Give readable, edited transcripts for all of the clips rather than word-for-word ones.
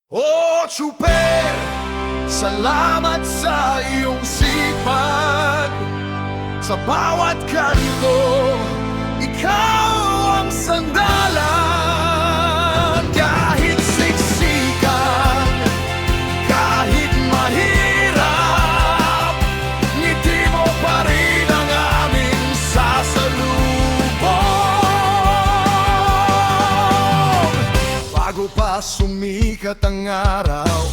Oh, Chuper, salamat sa iyong sipag. Sa bawat kanto, ikaw ang sandalan. Kahit siksikan, kahit mahirap, ngiti mo pa rin ang aming sasalubong. Bago pa sumikat ang araw,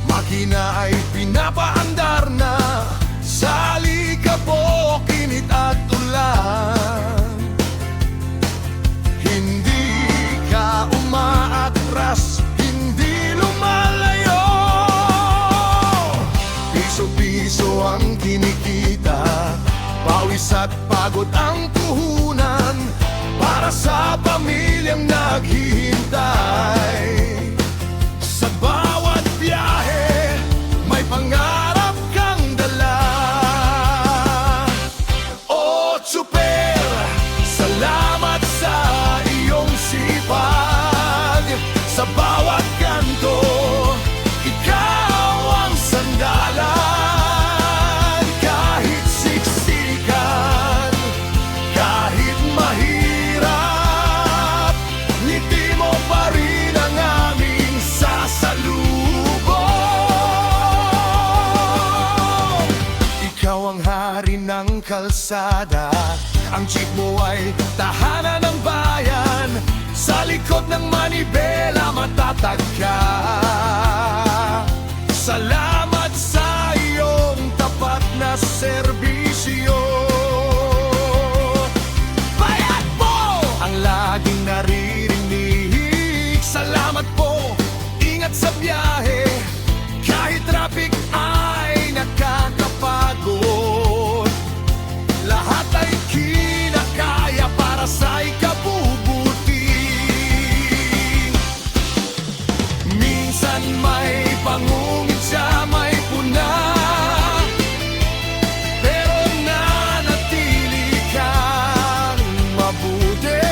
makina ay pinapaandar na. Sa alikabok, init at ulan, hindi ka umaatras, hindi lumalayo. Piso-piso ang kinikita, pawis at pagod ang puhunan, para sa pamilyang naghihintay. Sa bawat biyahe, may pangarap kang dala. Oh, Chuper, salamat sa iyong sipag. Sa bawat kanto, ikaw ang sandalan. Kahit siksikan, kahit mahirap, ngiti mo pa rin ang aming sasalubong. Ikaw ang hari ng kalsada, ang jeep mo ay tahanan ng bayan. Sa likod ng manibela, matatag ka. Salamat sa iyong tapat na serbisyo. Bayad po ang laging naririnig. Salamat po, ingat sa biyahe. Kahit traffic ay nakakapagod, lahat ay kinakaya para sa ikabubuti. Minsan may pangungit siya, may puna, pero nanatili kang mabuti.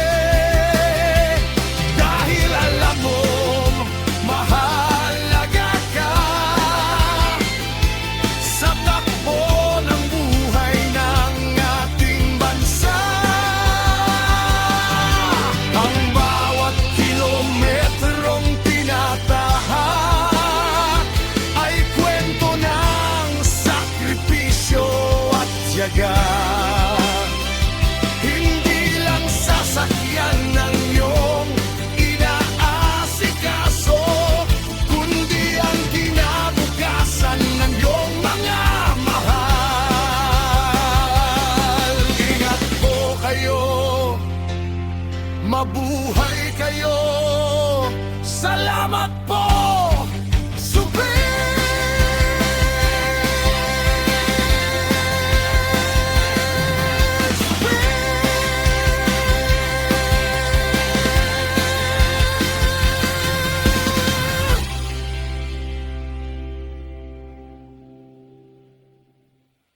Dahil alam mong mahalaga ka sa takbo ng buhay ng ating bansa. Ang bawat kilometrong tinatahak ay kwento ng sakripisyo at tiyaga. Hindi lang sasakyan ng iyong inaasikaso, kundi ang kinabukasan ng iyong mga mahal. Ingat po kayo, mabuhay kayo. Salamat po!